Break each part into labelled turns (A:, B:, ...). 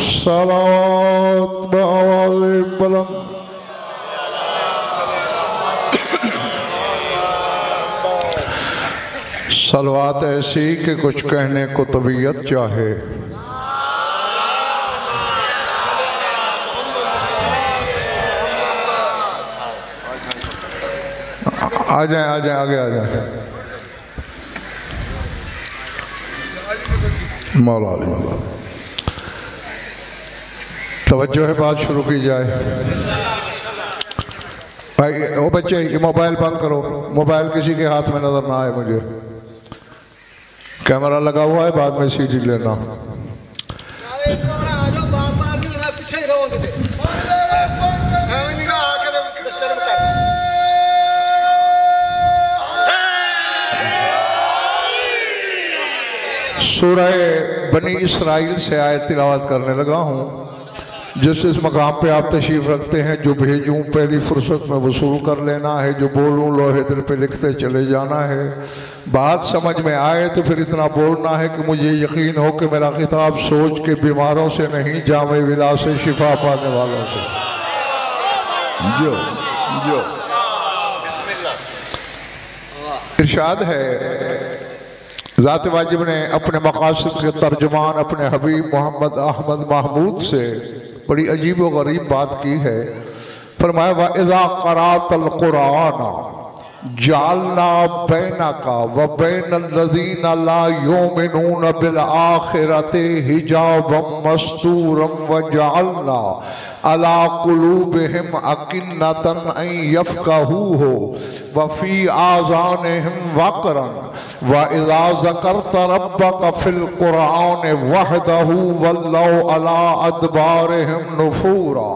A: सलावत बआवाज़ बुलंद सलवात ऐसी कि कुछ कहने को तबीयत चाहे। आ जाए आगे आ जाए। मौला तवज्जो है, बात शुरू की जाए। भाई वो बच्चे मोबाइल बंद करो, मोबाइल किसी के हाथ में नजर ना आए मुझे। कैमरा लगा हुआ है, बाद में सीडी लेना। सूरह बनी इसराइल से आयत तिलावत करने लगा हूँ। जिस इस मकाम पे आप तशरीफ रखते हैं, जो भेजूँ पहली फुर्सत में वसूल कर लेना है, जो बोलूँ लोहे दिल पे लिखते चले जाना है। बात समझ में आए तो फिर इतना बोलना है कि मुझे यकीन हो कि मेरा खिताब सोच के बीमारों से नहीं, जामे विला से शिफा पाने वालों से। जो जो इरशाद है ज़ात वाजिब ने अपने मकासद के तर्जुमान अपने हबीब मोहम्मद अहमद महमूद से बड़ी अजीब व गरीब बात की है। फरमाया व इज़ा क़राअतल क़ुरआन जालना बैनका व बैनल लज़ीना ला युमिनून बिल आखिरति हिजाबम मस्तूरम व जालना अला कुलूबिहिम अकिन्नतन अन यफ़क़हूहु व फ़ी आज़ानिहिम वक़रन व इज़ा ज़करत रब्बक फ़िल क़ुरआन वहदहु वल्लौ अला अदबारिहिम नुफ़ूरा।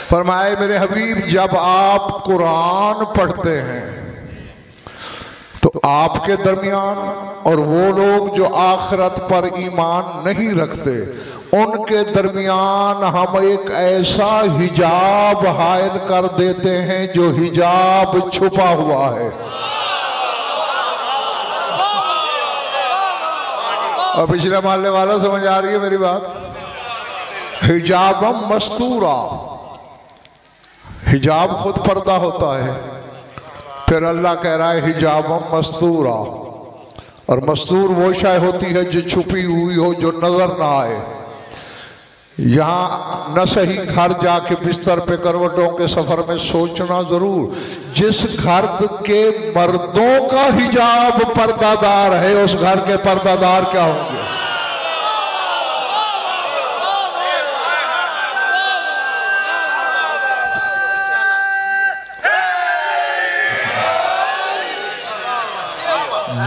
A: फरमाए मेरे हबीब, जब आप कुरान पढ़ते हैं तो आपके दरमियान और वो लोग जो आखिरत पर ईमान नहीं रखते उनके दरमियान हम एक ऐसा हिजाब हायल कर देते हैं जो हिजाब छुपा हुआ है। और पिछले मोहल्ले वाला समझ आ रही है मेरी बात? हिजाबम मस्तूरा, हिजाब खुद पर्दा होता है, फिर अल्लाह कह रहा है हिजाबम मस्तूरा। और मस्तूर वो शय होती है जो छुपी हुई हो, जो नजर ना आए। यहाँ न सही घर जाके बिस्तर पे करवटों के सफर में सोचना जरूर, जिस घर के मर्दों का हिजाब पर्दादार है उस घर के पर्दादार क्या होंगे।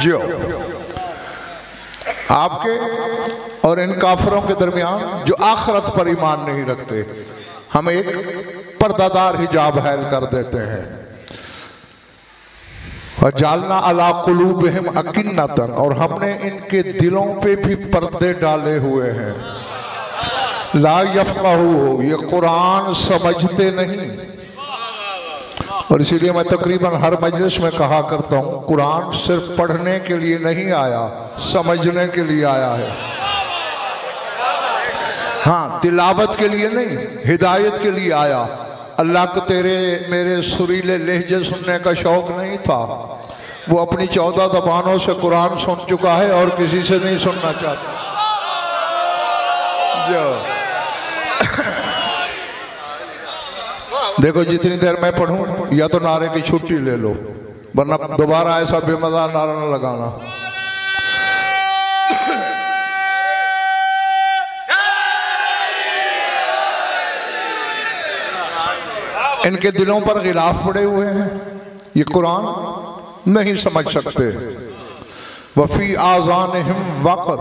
A: जो आपके और इन काफरों के दरमियान जो आखिरत पर ईमान नहीं रखते, हम एक पर्दादार हिजाब हायल कर देते हैं। और जालना अला कुलूबिहिम अकिन्नतन, और हमने इनके दिलों पे भी पर्दे डाले हुए हैं। ला यफ़क़हू, ये कुरान समझते नहीं। और इसीलिए मैं तकरीबन हर मजलिस में कहा करता हूँ, कुरान सिर्फ पढ़ने के लिए नहीं आया, समझने के लिए आया है। हाँ, तिलावत के लिए नहीं, हिदायत के लिए आया। अल्लाह को तेरे मेरे सुरीले लहजे सुनने का शौक नहीं था, वो अपनी 14 ज़बानों से कुरान सुन चुका है और किसी से नहीं सुनना चाहता। जो देखो, जितनी देर मैं पढ़ूं या तो नारे की छुट्टी ले लो, वरना दोबारा ऐसा बेमजा नारा न लगाना। इनके दिलों पर गिलाफ पड़े हुए हैं, ये कुरान नहीं समझ सकते। वफी आज़ानिहिम वक़र,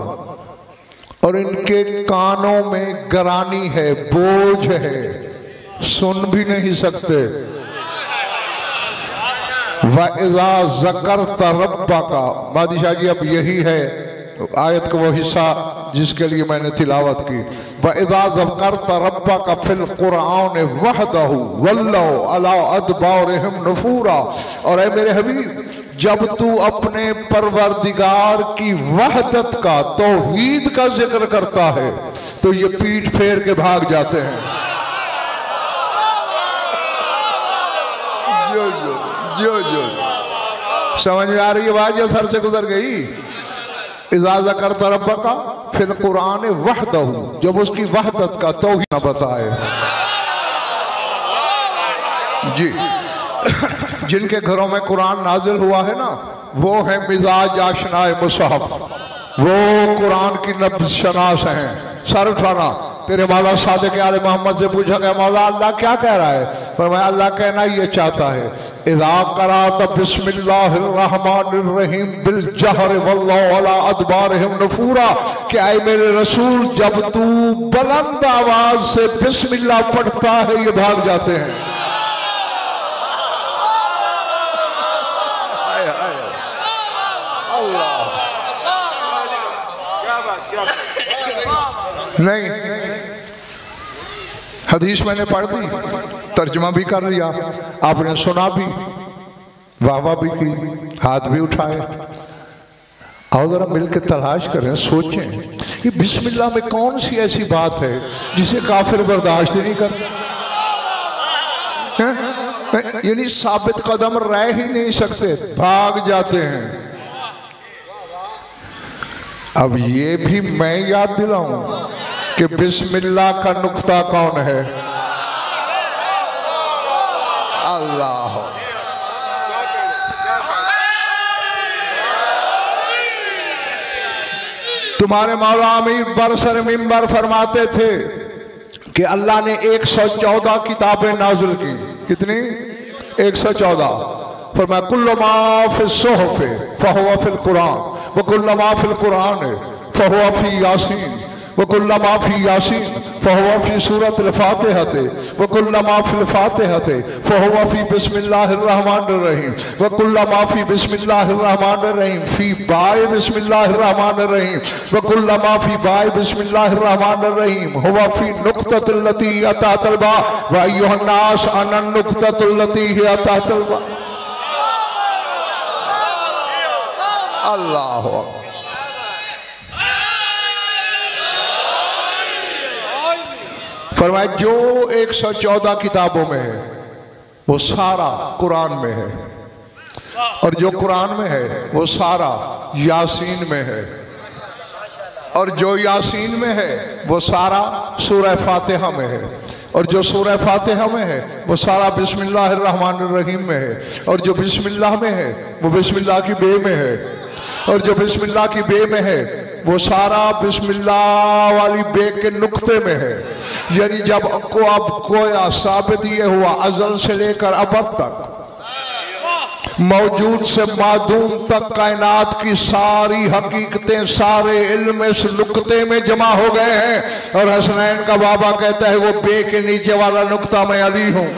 A: और इनके कानों में गरानी है, बोझ है, सुन भी नहीं सकते। वइज़ा ज़करत रब्बका, बादशाह जी अब यही है आयत का वो हिस्सा जिसके लिए मैंने तिलावत की। वइज़ा ज़करत रब्बका फिल कुरआन वहदहू वल्लौ अला अदबारिहिम नुफूरा। और ऐ मेरे हबीब, जब तू अपने परवरदिगार की वहदत का, तौहीद का जिक्र करता है तो ये पीठ फेर के भाग जाते हैं। जो जो जो जो समझ में आ रही है बात या सर से गुजर गई? इज़ा ज़करत रब्बका फिल कुरआन वहदहू, जब उसकी वहदत का तौहीद न बताए। जी, जिनके घरों में कुरान नाजिल हुआ है ना, वो है मिजाज आशनाए मुसहफ, वो कुरान की नब्ज़ शनास हैं। सर उठाना। तेरे मौला सादिक़ आले मोहम्मद से पूछा गया, मौला अल्लाह क्या कह रहा है? फरमाया अल्लाह कहना ये चाहता है, इज़ा क़राअत बिस्मिल्लाहिर रहमानिर रहीम बिल जहर वल्लाहु अला अदबारिहिम नुफूरा। क्या है मेरे रसूल, जब तू बुलंद आवाज से बिस्मिल्लाह पढ़ता है ये भाग जाते हैं। नहीं, हदीस मैंने पढ़ दी, तर्जुमा भी कर लिया, आपने सुना भी, वाह वाह भी की, हाथ भी उठाए। आओ जरा मिलकर तलाश करें, सोचें ये बिस्मिल्लाह में कौन सी ऐसी बात है जिसे काफिर बर्दाश्त ही नहीं करते, यानी साबित कदम रह ही नहीं सकते, भाग जाते हैं। अब ये भी मैं याद दिलाऊं कि बिस्मिल्लाह का नुक्ता कौन है? अल्लाह। तुम्हारे मौला अमीर बरसर मिंबर फरमाते थे कि अल्लाह ने 114 किताबें नाज़िल की। कितनी? 114। फरमाया कुल्लु मा फिस सुहफ़ फहुवा फिल कुरान व कुल्लु मा फिल कुरान फहुवा फी यासीन व कुल्लु मा फी यासीन फहुवा फी सूरतिल फातिहति व कुल्लु मा फिल फातिहति फहुवा फी बिस्मिल्लाहिर रहमानिर रहीम व कुल्लु मा फी बिस्मिल्लाहिर रहमानिर रहीम फी बाय बिस्मिल्लाहिर रहमानिर रहीम व कुल्लु मा फी बाय बिस्मिल्लाहिर रहमानिर रहीम हुवा फी नुक्ततिल लती अतातल बा व अय्युहन नास अनन नुक्ततुल लती अतातल बा। अल्लाह। फरमाया जो 114 किताबों में है वो सारा कुरान में है, और जो कुरान में है वो सारा यासीन में है, और जो यासीन में है वो सारा सूरह फातिहा में है, और जो सूरह फातिहा में है वो सारा बिस्मिल्लाहिर रहमानिर रहीम में है, और जो बिस्मिल्लाह में है वो बिस्मिल्लाह की बे में है, और जो बिस्मिल्लाह की बे में है वो सारा बिस्मिल्लाह वाली बे के नुक्ते में है। यानी जब को अब कोया साबित ये हुआ अजल से लेकर अबद तक, मौजूद से मादूम तक कायनात की सारी हकीकतें, सारे इल्म इस नुक्ते में जमा हो गए हैं। और हसनैन का बाबा कहता है वो बे के नीचे वाला नुक्ता मैं अली हूं।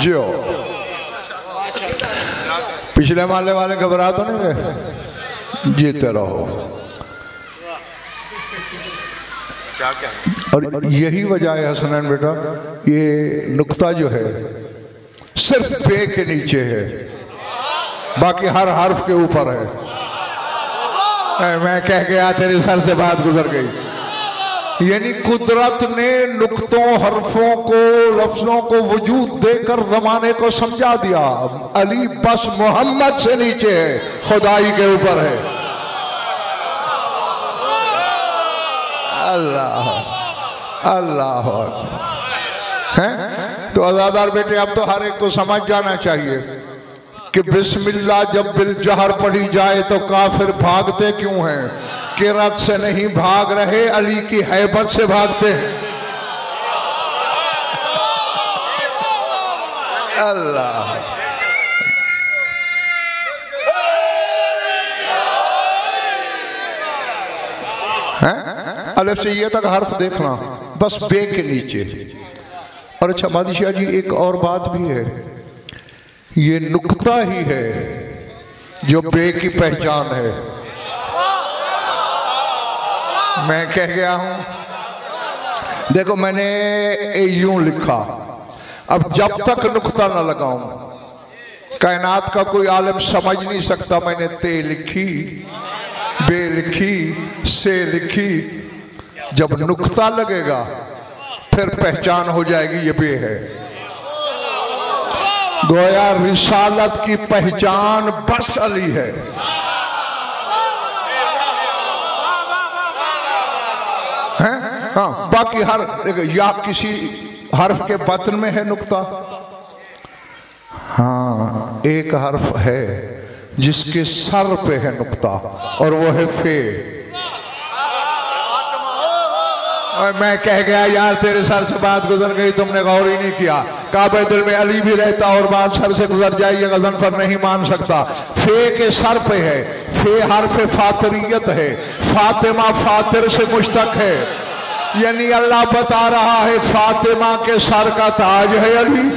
A: जो पिछले माले वाले घबरा तो नहीं रहे, जीते रहो। और यही वजह है हसनैन बेटा, ये नुक्ता जो है सिर्फ पे के नीचे है, बाकी हर हर्फ के ऊपर है। मैं कह गया तेरे सर से बात गुजर गई। यानी कुदरत ने नुक्तों, हरफों को, लफ्जों को वजूद देकर जमाने को समझा दिया। अली बस मोहम्मद से नीचे है, खुदाई के ऊपर है। अल्लाह अल्लाह है। तो अज़ादार बेटे, अब तो हर एक को समझ जाना चाहिए कि बिस्मिल्लाह जब बिल जहर पढ़ी जाए तो काफिर भागते क्यों हैं? किरत से नहीं भाग रहे, अली की हैबत से भागते हैं। अल्लाह। हैं, अलिफ से ये तक हर्फ देखना, बस बे के नीचे। और अच्छा बादशाह जी एक और बात भी है, ये नुक्ता ही है जो बे की पहचान है। मैं कह गया हूं, देखो मैंने यूं लिखा, अब जब तक नुक्ता ना लगाऊं कायनात का कोई आलम समझ नहीं सकता मैंने ते लिखी, बे लिखी, से लिखी। जब नुक्ता लगेगा फिर पहचान हो जाएगी ये बे है। गोया रिसालत की पहचान बस अली है। हैं? हाँ, बाकी हर या किसी हर्फ के बतन में है नुक्ता। हाँ, एक हर्फ है जिसके सर पे है नुक्ता और वो है फे। और मैं कह गया यार तेरे सर से बात गुजर गई, तुमने गौर ही नहीं किया। काबे दिल में अली भी रहता और बात सर से गुजर जाए, ये गज़नफर नहीं मान सकता। फे के सर पे है, फे हर्फ फातिरियत है, फातिमा फातिर से मुश्तक है, यानी अल्लाह बता रहा है फातिमा के सर का ताज है अली।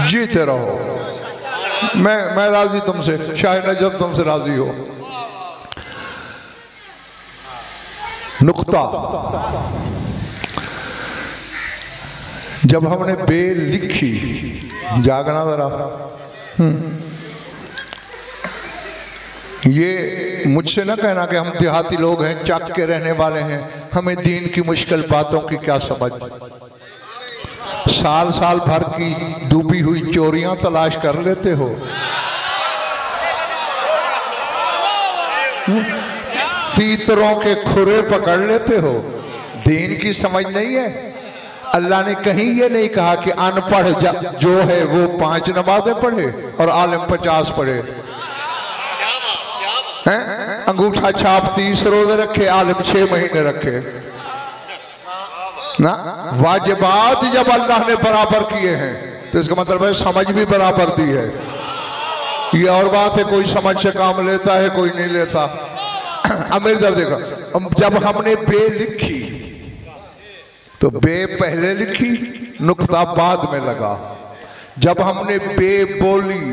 A: जीते रहो, मैं राजी तुमसे, शायद जब तुमसे राजी हो। नुक्ता जब हमने बे लिखी, जागना जरा, ये मुझसे ना कहना कि हम देहाती लोग हैं, चक के रहने वाले हैं, हमें दीन की मुश्किल बातों की क्या समझ। साल साल भर की डूबी हुई चोरियां तलाश कर लेते हो, तीतरों के खुरे पकड़ लेते हो, दीन की समझ नहीं है। अल्लाह ने कहीं ये नहीं कहा कि अनपढ़ जो है वो 5 नमाज़ें पढ़े और आलिम 50 पढ़े। हैं? अंगूठा छाप 30 रोजे रखे, आलिम 6 महीने रखे ना। वाजिबात जब अल्लाह ने बराबर किए हैं तो इसका मतलब है समझ भी बराबर दी है। ये और बात है, कोई समझ से काम लेता है, कोई नहीं लेता। अब मेरी तरफ देखो, जब हमने बे लिखी तो बे पहले लिखी, नुक्ता बाद में लगा। जब हमने बे बोली,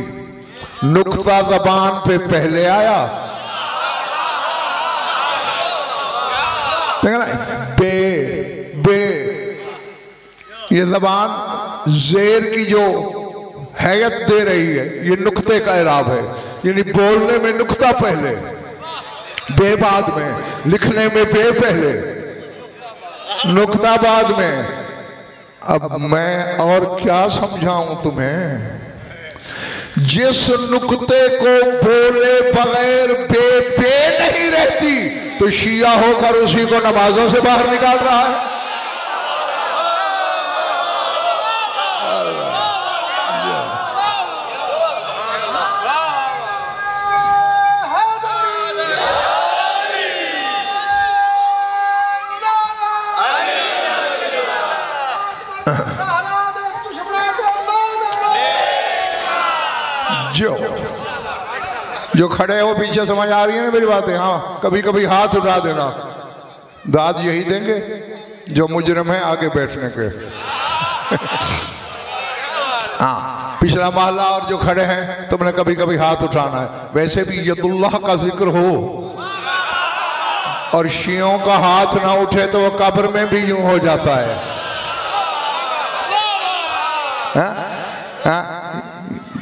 A: नुक्ता ज़बान पे पहले आया। बे बे ये ज़बान ज़ेर की जो हैयत दे रही है, ये नुक्ते का इराब है, यानी बोलने में नुक्ता पहले, बे बाद में, लिखने में बे पहले, नुक्ता बाद में। अब मैं और क्या समझाऊं तुम्हें, जिस नुक्ते को बोले बगैर बे नहीं रहती तो शिया होकर उसी को नमाजों से बाहर निकाल रहा है। जो खड़े हो पीछे समझ आ रही है ना मेरी बातें? हाँ, कभी कभी हाथ उठा देना, दाद यही देंगे जो मुजरिम है आगे बैठने के। हाँ, पिछला मोहल्ला और जो खड़े हैं तुमने कभी कभी हाथ उठाना है। वैसे भी यदुल्लाह का जिक्र हो और शियों का हाथ ना उठे तो वो कब्र में भी यूं हो जाता है। हाँ? हाँ?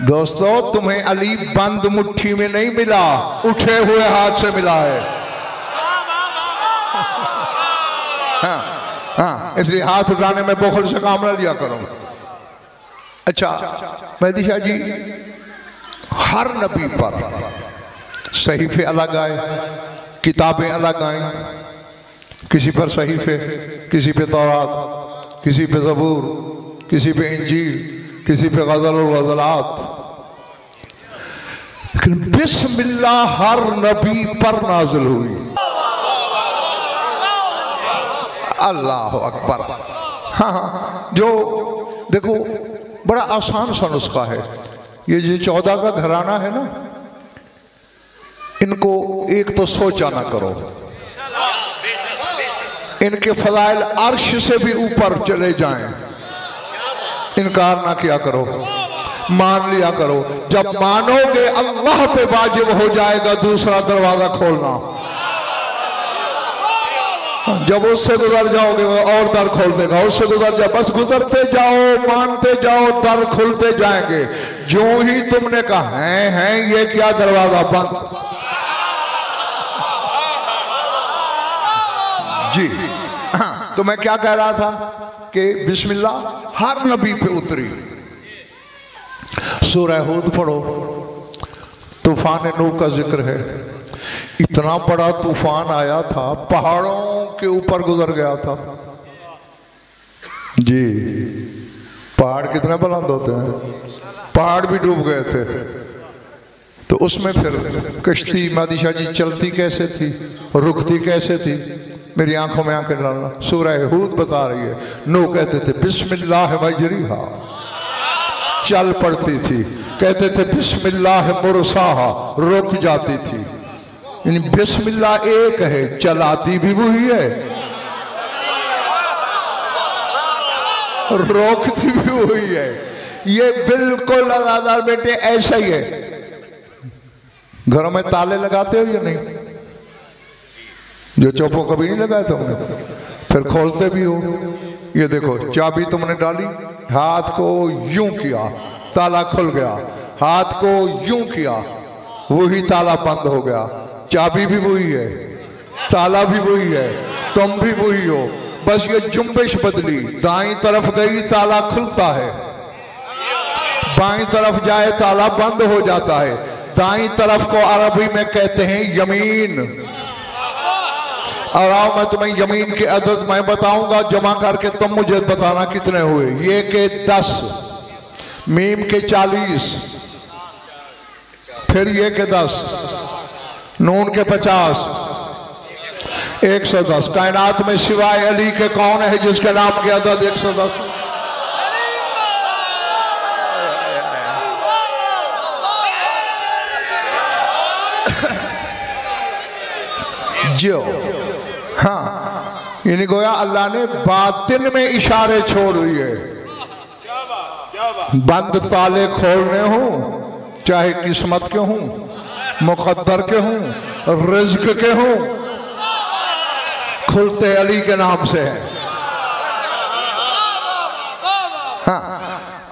A: दोस्तों, तुम्हें अली बंद मुट्ठी में नहीं मिला, उठे हुए हाथ से मिला है। हाँ, हाँ, इसलिए हाथ उठाने में बुखल से काम न लिया करो। अच्छा मेहदी शाह जी, हर नबी पर सहीफे अलग आए, किताबें अलग आए, किसी पर सहीफे, किसी पे तौरात, किसी पे ज़बूर, किसी पे इंजील, किसी पे गज़ल और गज़लात। लेकिन बिस्मिल्लाह हर नबी पर नाज़िल हुई। अल्लाह अकबर। हाँ, जो देखो बड़ा आसान सा नुस्खा है। ये जो 14 का घराना है ना, इनको एक तो सोचा ना करो, इनके फजाइल अर्श से भी ऊपर चले जाएं, इनकार ना किया करो, मान लिया करो। जब मानोगे अल्लाह पे वाजिब हो जाएगा दूसरा दरवाजा खोलना। जब उससे गुजर जाओगे वो और दर खोल देगा, उससे गुजर जाओ, बस गुजरते जाओ, मानते जाओ, दर खुलते जाएंगे। जो ही तुमने कहा है ये क्या, दरवाजा बंद। जी हाँ, तो मैं क्या कह रहा था कि बिस्मिल्लाह हर नबी पे उतरी। सूरह हूद पढ़ो, तूफान नूह का जिक्र है। इतना बड़ा तूफान आया था, पहाड़ों के ऊपर गुजर गया था। जी, पहाड़ कितने बुलंद होते हैं, पहाड़ भी डूब गए थे। तो उसमें फिर कश्ती मादिशा जी चलती कैसे थी, रुकती कैसे थी, मेरी आंखों में आंखें डालना। सूरह हूद बता रही है, नूह कहते थे बिस्मिल्लाह मजरीहा, चल पड़ती थी। कहते थे बिस्मिल्लाह मुरसाहा, रुक जाती थी। बिस्मिल्लाह एक है, चलाती भी वही है, रोकती भी वही है। ये बिल्कुल अदादार बेटे ऐसा ही है। घरों में ताले लगाते हो या नहीं? जो चौपों कभी नहीं लगाए तुमने, फिर खोलते भी हो। ये देखो, चाबी तुमने डाली, हाथ को यूं किया, ताला खुल गया, हाथ को यूं किया, वही ताला बंद हो गया। चाबी भी वही है, ताला भी वही है, तुम भी वही हो, बस ये जुम्बिश बदली। दाईं तरफ गई ताला खुलता है, बाईं तरफ जाए ताला बंद हो जाता है। दाईं तरफ को अरबी में कहते हैं यमीन। और आओ मैं तुम्हें यमीन के अदद मैं बताऊंगा, जमा करके तुम मुझे बताना कितने हुए। ये के 10, मीम के 40, फिर ये के 10, नून के 50, 110। कायनात में सिवाय अली के कौन है जिसके नाम के अदद 110? जो हाँ, यानी गोया अल्लाह ने बातिन में इशारे छोड़ दिए। बंद ताले खोलने हो, चाहे किस्मत के हों, मुकद्दर के हों, रिज़्क के हों, खुलते अली के नाम से है। हाँ,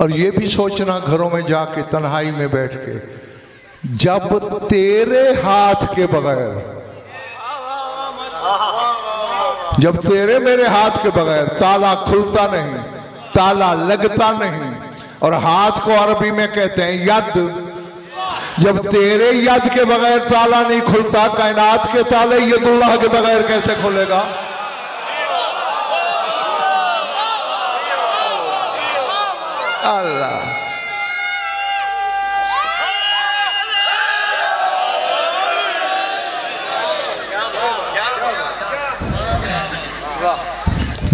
A: और ये भी सोचना घरों में जाके तन्हाई में बैठ के, जब तेरे हाथ के बगैर, जब तेरे मेरे हाथ के बगैर ताला खुलता नहीं, ताला लगता नहीं, और हाथ को अरबी में कहते हैं यद। जब तेरे यद के बगैर ताला नहीं खुलता, कायनात के ताले यदुल्लाह के बगैर कैसे खुलेगा? अल्लाह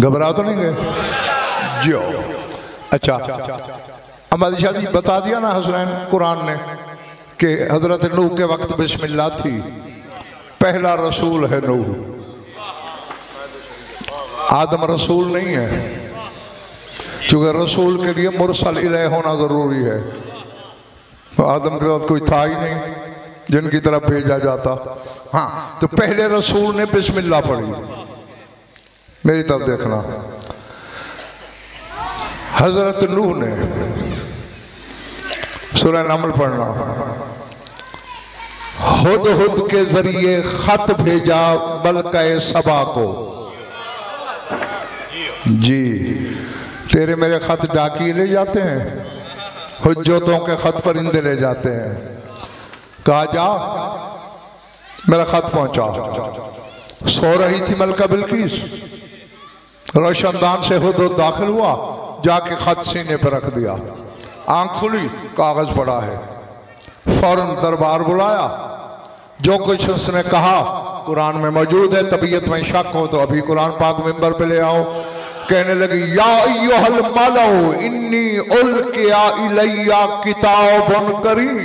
A: घबरा तो नहीं गए जो? अच्छा, अम्बादी शाह जी बता दिया ना हसनैन कुरान ने कि हजरत नूह के वक्त बिस्मिल्लाह थी। पहला रसूल है नूह, आदम रसूल नहीं है, क्योंकि रसूल के लिए मुरसल इलैह होना जरूरी है। आदम के बाद कोई था ही नहीं जिनकी तरफ भेजा जाता। हाँ, तो पहले रसूल ने बिस्मिल्लाह पढ़ी। मेरी तरफ देखना, हजरत नूह ने सूरह नमल पढ़ना, हुद हुद के जरिए खत भेजा बल्कि सबा को। जी, तेरे मेरे खत डाकिए ले जाते हैं, हुज्जतों के खत परिंदे ले जाते हैं। कहा जा मेरा खत पहुंचा। सो रही थी मलका बिल्किस, रोशनदान से हुद दाखिल हुआ, जाके खत सीने पर रख दिया। आंख खुली, कागज पड़ा है। फौरन दरबार बुलाया, जो कुछ उसने कहा कुरान में मौजूद है। तबीयत में शक हो तो अभी कुरान पाक मिंबर पे ले आओ। कहने लगी या अय्युहल मलऊ इन्नी उल्किया इलैया किताबुन करीम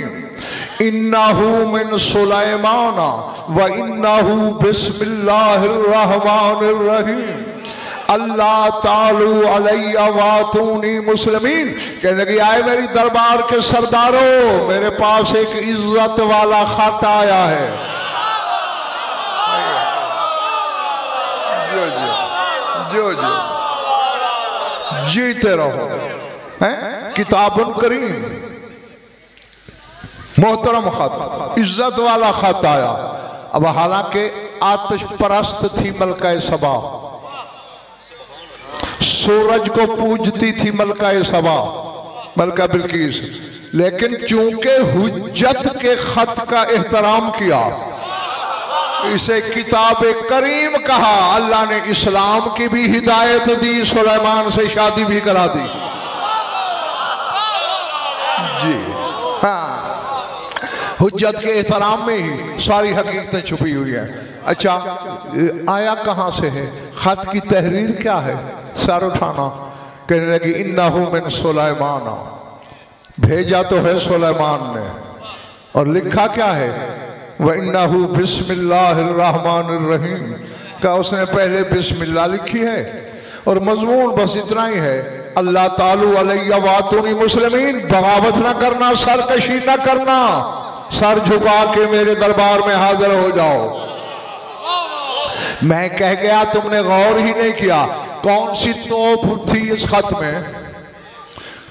A: इन्नहु मिन सुलैमान व इन्नहु बिस्मिल्लाहिर रहमानिर रहीम अल्लाह तालू अलैया वातूनी मुस्लिमीन। कहने लगी आए मेरी दरबार के सरदारों, मेरे पास एक इज्जत वाला खत आया है। जो जो जो जो जीते रहो। हैं किताबुन करीम, मोहतरम खत, इज्जत वाला खत आया। अब हालांकि आतिश परस्त थी मलका सबा, सूरज को पूजती थी मलका सबा, मलका बिल्किस, लेकिन चूंकि हुज्जत के खत का एहतराम किया, इसे किताब करीम कहा। अल्लाह ने इस्लाम की भी हिदायत दी, सुलेमान से शादी भी करा दी। जी हाँ, हुज्जत के एहतराम में ही सारी हकीकतें छुपी हुई है। अच्छा, आया कहाँ से है? खत की तहरीर क्या है? सर उठाना। कहने लगी इन्नहु मिन सुलेमान, भेजा तो है सुलेमान ने, और लिखा क्या है? व इन्नहु बिस्मिल्लाहिर रहमानिर रहीम, का उसने पहले बिस्मिल्लाह लिखी है और मजमून बस इतना ही है, अल्लाह तालू अलैया वातूनी मुस्लिमीन, बगावत ना करना, सरकशी ना करना, सर झुका के मेरे दरबार में हाजिर हो जाओ। मैं कह गया, तुमने गौर ही नहीं किया। कौन सी तोप थी इस खत में?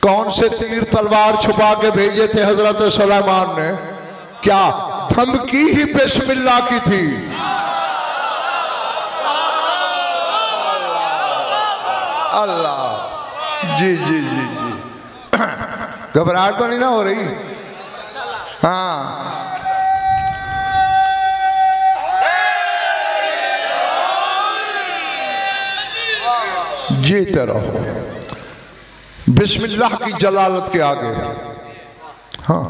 A: कौन से तीर तलवार छुपा के भेजे थे हजरत सुलेमान ने? क्या धमकी ही बिस्मिल्लाह की थी? अल्लाह, जी जी जी जी, घबराहट तो नहीं ना हो रही? हाँ, जीते रहो बिस्मिल्लाह की जलालत के आगे। हाँ,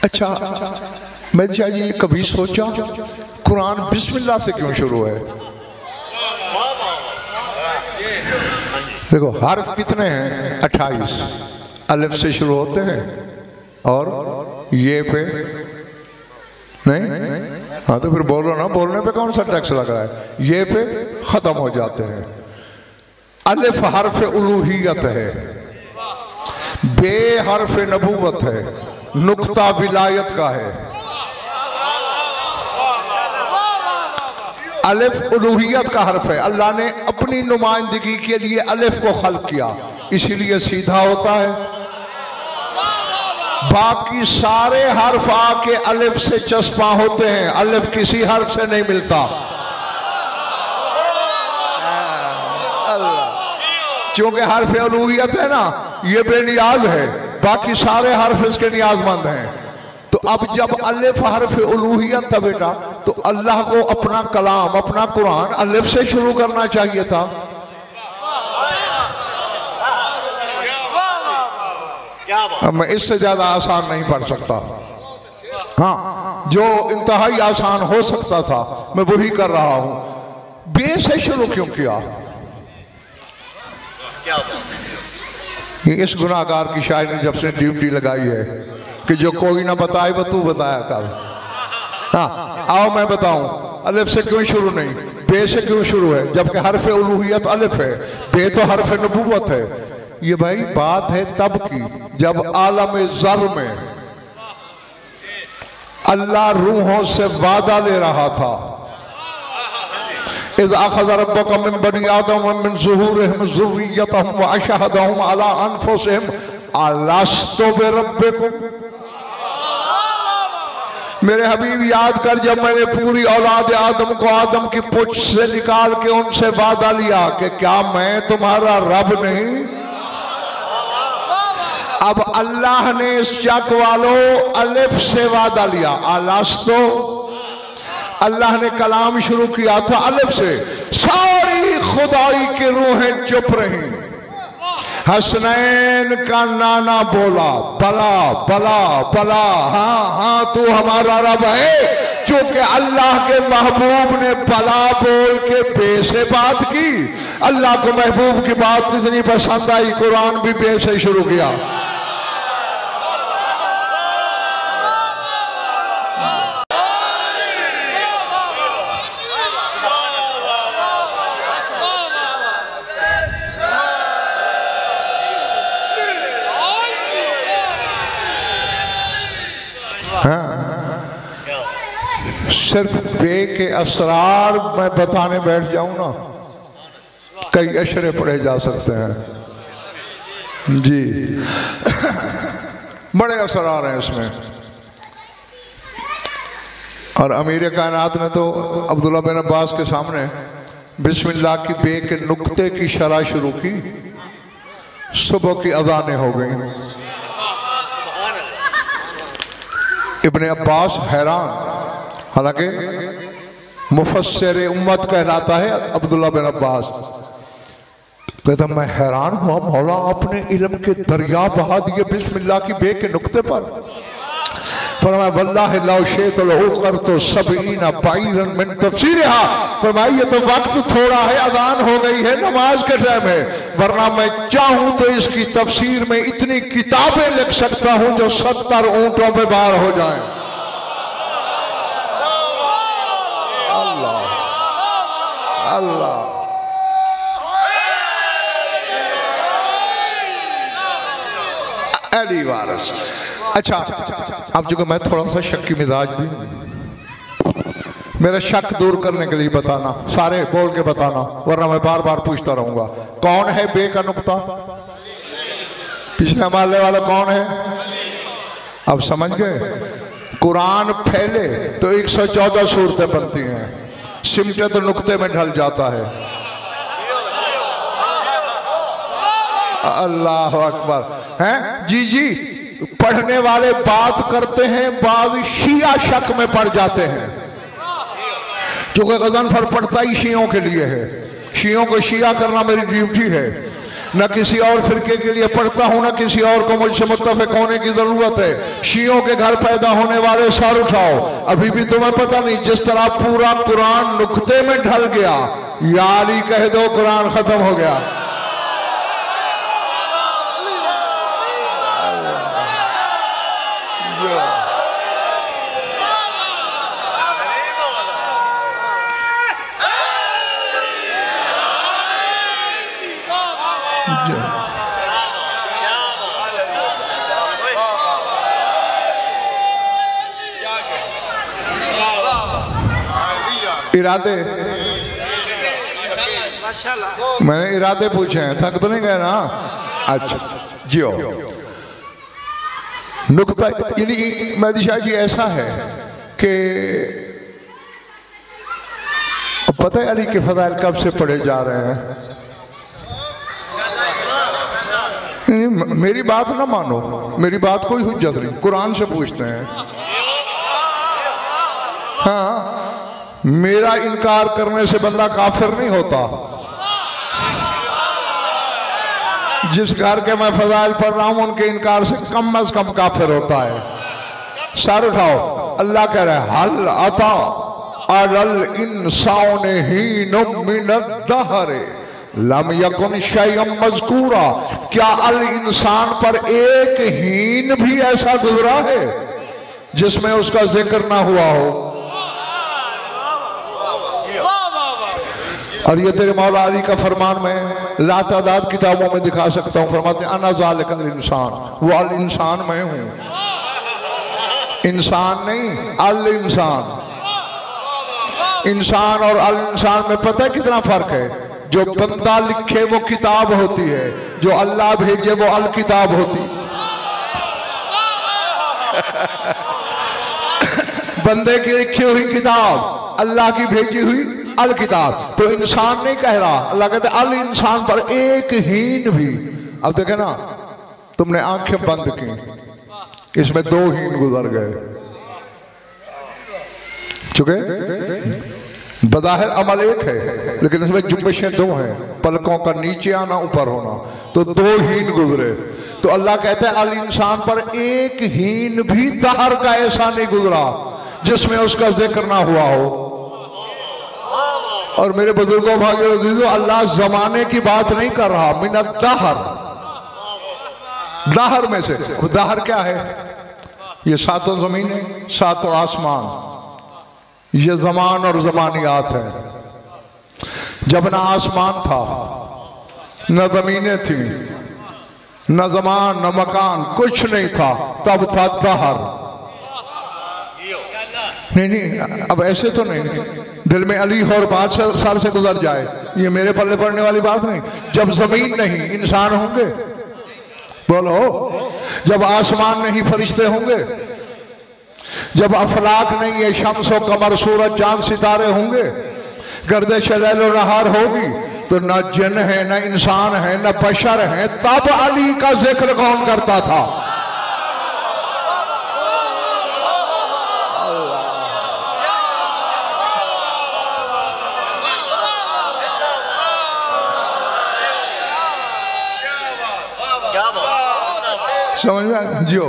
A: अच्छा मिर्जा जी कभी सोचा कुरान बिस्मिल्लाह से क्यों शुरू है? देखो हर्फ कितने हैं? 28 अलिफ से शुरू होते हैं और ये पे नहीं। हाँ तो फिर बोलो ना, बोलने पे कौन सा टैक्स लग रहा है? ये पे खत्म हो जाते हैं। अलिफ हर्फ उलूहियत है, बे हर्फ नबूवत है, नुक्ता विलायत का है। अलिफ उलूहियत का हर्फ है। अल्लाह ने अपनी नुमाइंदगी के लिए अलिफ को खल्क किया, इसीलिए सीधा होता है। बाकी सारे हर्फ आके अलिफ से चस्पा होते हैं, अलिफ किसी हर्फ से नहीं मिलता। क्योंकि हर्फ उलूहियत है ना, ये बेनियाज है, बाकी सारे हर्फ इसके नियाजमंद हैं। तो अब जब अलिफ हर्फ उलूहियत था बेटा, तो अल्लाह को अपना कलाम, अपना कुरान अलिफ से शुरू करना चाहिए था। अब मैं इससे ज्यादा आसान नहीं पढ़ सकता। हाँ, जो इंतहाई आसान हो सकता था मैं वही कर रहा हूं। बे से शुरू क्यों किया? इस गुनाहगार की शायरी ने जब से ड्यूटी लगाई है कि जो कोई ना बताए वो तू बताया कर। हाँ, आओ मैं बताऊं अलिफ से क्यों शुरू नहीं, बे से क्यों शुरू है, जबकि हर्फ उलूहियत अलिफ है, बे तो हर्फ नबूवत है। ये भाई बात है तब की जब आलम ज़र में अल्लाह रूहों से वादा ले रहा था। इज़ अख़ज़ रब्बुका मिन बनी आदम व मिन ज़ुहूरिहिम ज़ुर्रिय्यतहुम व अशहदहुम अला अनफुसिहिम अलस्तु बिरब्बिकुम। मेरे हबीब याद कर, जब मैंने पूरी औलाद आदम को आदम की पूंछ से निकाल के उनसे वादा लिया कि क्या मैं तुम्हारा रब नहीं। अब अल्लाह ने इस चक वालों अलिफ से वादा लिया, अलस्तु। अल्लाह ने कलाम शुरू किया था अलिफ से, सारी खुदाई की रूहें चुप रही। हसनैन का नाना बोला बला बला बला, हाँ हाँ तू हमारा रब है। चूंकि अल्लाह के महबूब ने भला बोल के बे से बात की, अल्लाह को महबूब की बात इतनी पसंद आई, कुरान भी बे से शुरू किया। सिर्फ बे के असरार मैं बताने बैठ जाऊं ना, कई अशरे पढ़े जा सकते हैं जी। बड़े असरार हैं इसमें। और अमीर कायनात ने तो अब्दुल्ला बिन अब्बास के सामने बिस्मिल्लाह की बे के नुक्ते की शरह शुरू की, सुबह की अज़ानें हो गई। इब्ने अब्बास हैरान, हालांकि मुफस्सिर उम्मत कहलाता है अब्दुल्ला बिन अब्बास, कहता मैं हैरान हुआ, मौला आपने इल्म के दरिया बहा दिए बिस्मिल्लाह की बे के नुक्ते पर। फरमाया वल्लाहि लौ शिअतु लअक़रतु सबईना बाइरन मिन तफसीरिहा, फरमाया ये तो वक्त थोड़ा है, अजान हो गई है, नमाज के टाइम है, वरना मैं चाहूं तो इसकी तफसीर में इतनी किताबें लिख सकता हूं जो 70 ऊंटों पे बार हो जाए। अल्लाह अल्लाह। अली वारिस। अच्छा, अब जो मैं थोड़ा सा शक की मिजाज भी, मेरा शक दूर करने के लिए बताना, सारे बोल के बताना, वरना मैं बार बार पूछता रहूंगा। कौन है बे का नुक्ता? पिछले माले वाला कौन है? अब समझ गए? कुरान फैले तो 114 सूरतें बनती हैं, सिमटे तो नुक्ते में ढल जाता है। अल्लाह अकबर। हैं जी जी, पढ़ने वाले बात करते हैं, बाद शिया शक में पड़ जाते हैं, क्योंकि गज़नफर पढ़ता ही शियों के लिए है। शियों को शिया करना मेरी ड्यूटी है, न किसी और फिरके के लिए पढ़ता हूं, न किसी और को मुझसे मुत्तफिक होने की जरूरत है। शियों के घर पैदा होने वाले सर उठाओ। अभी भी तुम्हें पता नहीं, जिस तरह पूरा कुरान नुक्ते में ढल गया, या अली कह दो कुरान खत्म हो गया। इरादे, मैंने इरादे पूछे हैं, थक तो नहीं गए ना? अच्छा जियो। नुक्ता यानी मेहदी शाह जी ऐसा है कि पता है अली के फज़ाइल कब से पढ़े जा रहे हैं। मेरी बात ना मानो, मेरी बात कोई हुज्जत नहीं, कुरान से पूछते हैं। हाँ, मेरा इनकार करने से बंदा काफिर नहीं होता। जिस घर के मैं फजाइल पढ़ रहा हूं उनके इनकार से कम अज कम काफिर होता है। सर उठाओ, अल्लाह कह रहा है हल अता अल इंसान हीन मिनद दहर लम यकुन शैअन मज़कूरा, क्या अल इंसान पर एक हीन भी ऐसा गुजरा है जिसमें उसका जिक्र ना हुआ हो। और ये तेरे मौला अली का फरमान में लातादाद किताबों में दिखा सकता हूँ। फरमाते अना ज़ालिकल इंसान, वो अल इंसान मैं हूँ, इंसान नहीं अल इंसान। इंसान और अल इंसान में पता है कितना फर्क है? जो बंदा लिखे वो किताब होती है, जो अल्लाह भेजे वो अल किताब होती। बंदे की लिखी हुई किताब, अल्लाह की भेजी हुई अल किताब। तो इंसान नहीं कह रहा, अल्लाह कहते अल इंसान पर एक हीन भी। अब देखे ना, तुमने आंखें बंद की, इसमें 2 हीन गुजर गए। चुके बज़ाहिर अमल एक है, लेकिन इसमें जुम्बिशें 2 हैं, पलकों का नीचे आना ऊपर होना, तो 2 हीन गुजरे। तो अल्लाह कहते हैं अल इंसान पर एक हीन भी दहर का ऐसा नहीं गुजरा जिसमें उसका जिक्र ना हुआ हो। और मेरे बुजुर्गों भाइयों अजीजों, अल्लाह जमाने की बात नहीं कर रहा, मिनत दहर, दहर में से। अब दहर क्या है? ये सातों जमीनें, सातों आसमान, ये जमान और जमानियात है। जब ना आसमान था, न जमीनें थी, न जमान न मकान, कुछ नहीं था, तब था दहर। नहीं, अब ऐसे तो नहीं दिल में अली और 5 साल से गुजर जाए, ये मेरे पल्ले पड़ने वाली बात नहीं। जब जमीन नहीं, इंसान होंगे? बोलो। जब आसमान नहीं, फरिश्ते होंगे? जब अफलाक नहीं है, शम्स और कमर, सूरज, चांद, सितारे होंगे? गर्दिश लैल और नहार होगी, तो न जिन है, न इंसान है, न बशर है। तब अली का जिक्र कौन करता था? समझ में जियो।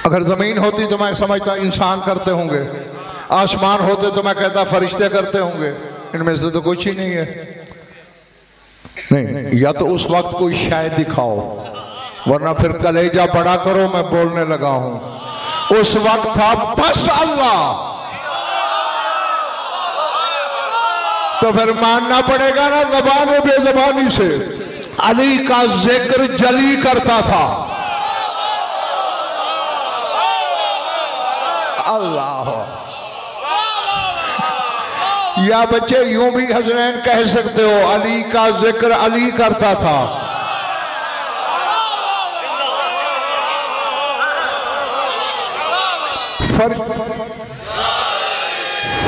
A: अगर जमीन होती तो मैं समझता इंसान करते होंगे, आसमान होते तो मैं कहता फरिश्ते करते होंगे। इनमें से तो कुछ ही नहीं है। नहीं, या तो उस वक्त कोई शायद दिखाओ, वरना फिर कलेजा बड़ा करो, मैं बोलने लगा हूं। उस वक्त था बस अल्लाह, तो फिर मानना पड़ेगा ना ज़बान बेज़बानी से। अली का जिक्र जली करता था। अल्लाह। या बच्चे यूं भी हसनैन कह सकते हो, अली का जिक्र अली करता था।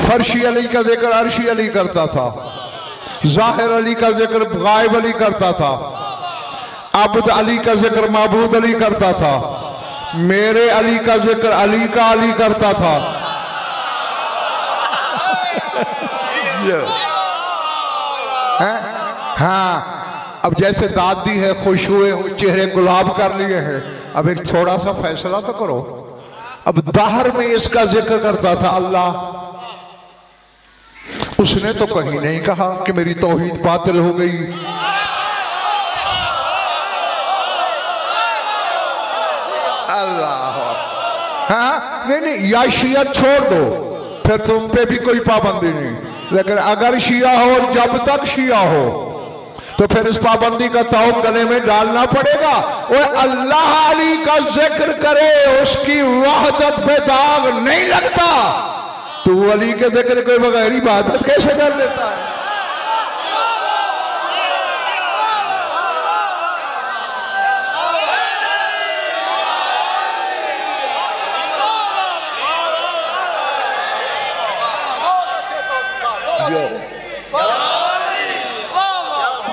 A: फर्शी अली का जिक्र अर्शी अली करता था। जाहिर अली का जिक्र गायब अली करता था। आबद अली का जिक्र माबूद अली करता था। मेरे अली का जिक्र अली का अली करता था। हाँ, अब जैसे दाद दी है, खुश हुए हो, चेहरे गुलाब कर लिए हैं, अब एक थोड़ा सा फैसला तो करो। अब दाहर में इसका जिक्र करता था अल्लाह। उसने तो कहीं नहीं कहा कि मेरी तौहीद बातिल हो गई। अल्लाह। हाँ, नहीं, या शियत छोड़ दो, फिर तुम पे भी कोई पाबंदी नहीं। लेकिन अगर शिया हो और जब तक शिया हो, तो फिर इस पाबंदी का ताव गले में डालना पड़ेगा। और अल्लाह अली का जिक्र करे, उसकी वहदत पे दाग नहीं लगता। तो अली के जिक्र कोई बगैर इबादत कैसे कर लेता है?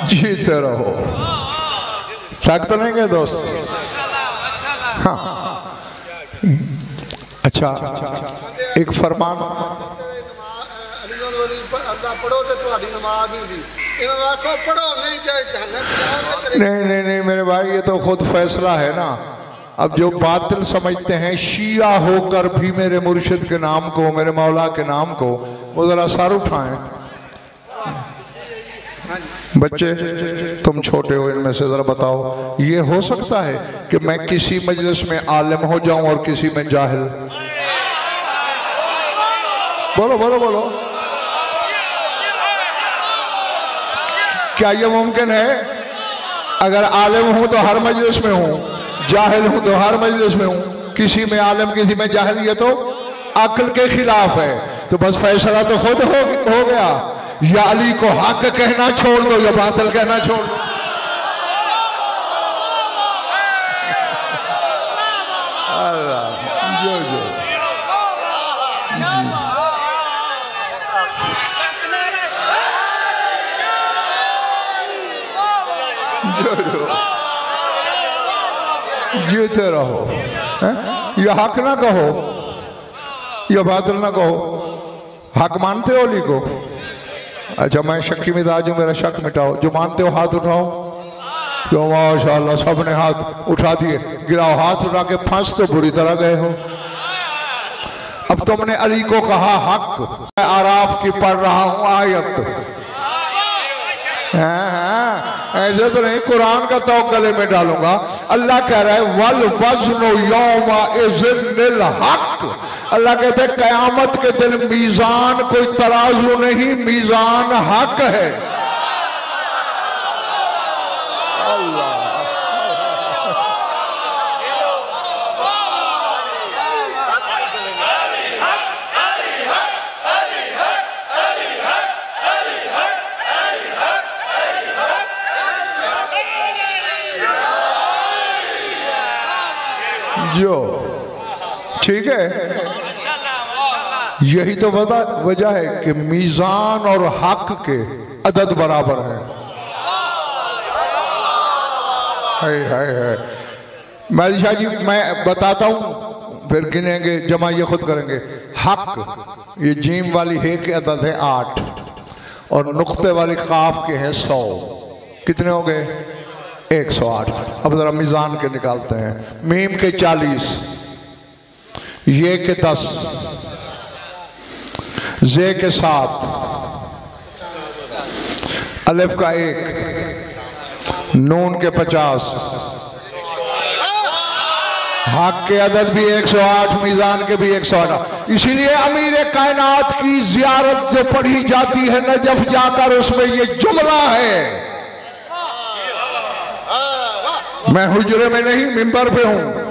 A: जीते रहो। थक तो नहीं गए दोस्त? हाँ, अच्छा, एक फरमान नहीं मेरे भाई, ये तो खुद फैसला है ना। अब जो बातिल समझते हैं शिया होकर भी मेरे मुर्शिद के नाम को, मेरे मौला के नाम को, वो जरा सर उठाएं। बच्चे तुम छोटे हो, इनमें से जरा बताओ, ये हो सकता है कि मैं किसी मजलिस में आलिम हो जाऊं और किसी में जाहिल? बोलो बोलो बोलो, क्या ये मुमकिन है? अगर आलिम हूं तो हर मजलिस में हूं, जाहिल हूं तो हर मजलिस में हूं, किसी में आलिम किसी में जाहिल, ये तो अक्ल के खिलाफ है। तो बस फैसला तो खुद हो गया, या अली को हक कहना छोड़ दो या बातिल कहना छोड़ दो। जो जो जीते रहो, या हक ना कहो या बातिल ना कहो। हक मानते हो अली को? अच्छा मैं शक्की मिजाज हूँ, मेरा शक मिटाओ। जो मानते हो हाथ उठाओ। जो माशाल्लाह सबने हाथ उठा दिए। गिराओ हाथ उठा के फंस तो बुरी तरह गए हो। अब तुमने अली को कहा हक, मैं आराफ की पढ़ रहा हूँ आयत। ऐसे तो नहीं, कुरान का तो गले में डालूंगा। अल्लाह कह रहा है वल वज़्नु यौमा इज़्निल हक। अल्लाह कहते हैं कयामत के दिन मीजान कोई तराजू नहीं, मीजान हक है। अल्लाह जो ठीक है, यही तो वजह है कि मीजान और हक के अदद बराबर है। बादशाह जी मैं बताता हूं फिर गिनेंगे, जमा ये खुद करेंगे। हक ये जीम वाली है के अदद है 8 और नुक्ते वाली काफ के हैं 100। कितने हो गए? 108। अब जरा मीजान के निकालते हैं। मीम के 40, ये के 10, जे के 7, अलिफ का 1, नून के 50, हक के अदद भी 108, मीजान के भी 108। इसीलिए अमीर कायनात की जियारत जो पढ़ी जाती है नजफ जाकर, उसमें ये जुमला है। मैं हुजरे में नहीं मिंबर पे हूं।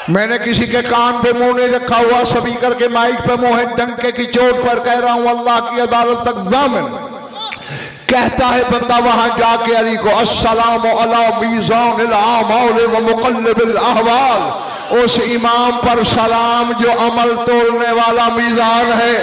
A: मैंने किसी के कान पे मुंह नहीं रखा हुआ, सभी करके माइक पे मुंह है, डंके की चोट पर कह रहा हूं अल्लाह की अदालत तक जामिन। कहता है बंदा वहां जाके अली को अस्सलामु अला मीज़ानिल आमाल व मुक़ल्लिबिल अहवाल। उस इमाम पर सलाम जो अमल तोलने वाला मीज़ान है।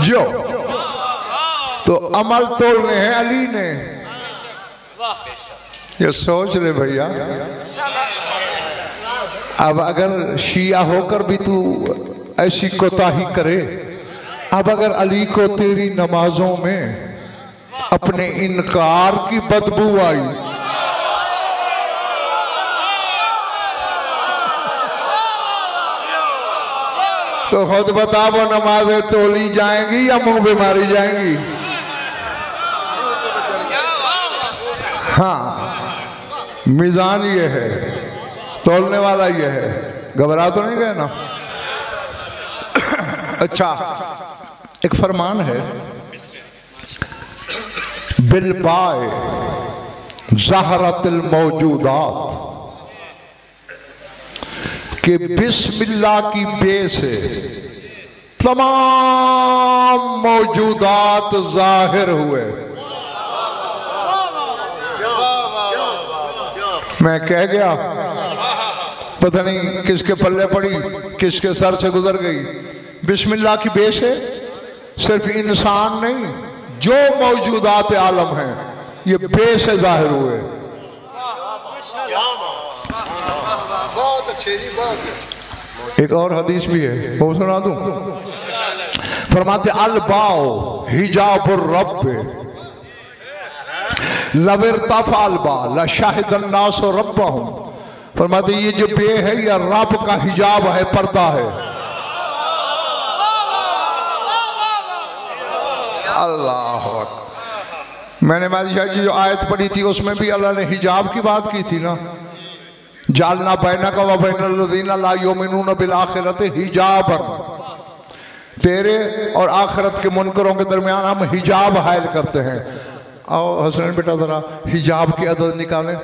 A: जो तो अमल तोड़ने हैं अली ने। ये सोच ले भैया, अब अगर शिया होकर भी तू ऐसी कोताही करे, अब अगर अली को तेरी नमाजों में अपने इनकार की बदबू आई, तो खुद बता वो नमाजें तोली जाएंगी या मुंह पे मारी जाएंगी? हाँ, मीजान ये है, तोलने वाला ये है। घबरा तो नहीं गए ना? अच्छा, एक फरमान है बिलबाए ज़हरतिल मौजूदात कि बिस्मिल्लाह की बे से तमाम मौजूदात जाहिर हुए। मैं कह गया, पता नहीं किसके पल्ले पड़ी, किसके सर से गुजर गई। बिस्मिल्लाह की बे से सिर्फ इंसान नहीं, जो मौजूदात आलम हैं ये बे से जाहिर हुए। बहुत अच्छे जी, बहुत अच्छे। एक और हदीस भी है, वो सुना दूं। फरमाते अलबाओ हिजाबुर रब्ब लविरतफ़अलबा लशाहिदन नास रब्बहुम। फरमाते ये जो बे है या रब का हिजाब है, पर्दा है। अल्लाह अकबर। मैंने बादशाह जी जो आयत पढ़ी थी उसमें भी अल्लाह ने हिजाब की बात की थी ना। जालना बैनका व बैनल्लज़ीना ला युमिनूना बिल आखिरति हिजाबन। तेरे और आखिरत के मुनकरों के दरमियान हम हिजाब हायल करते हैं। आओ हसन बेटा जरा हिजाब के अदद निकालें।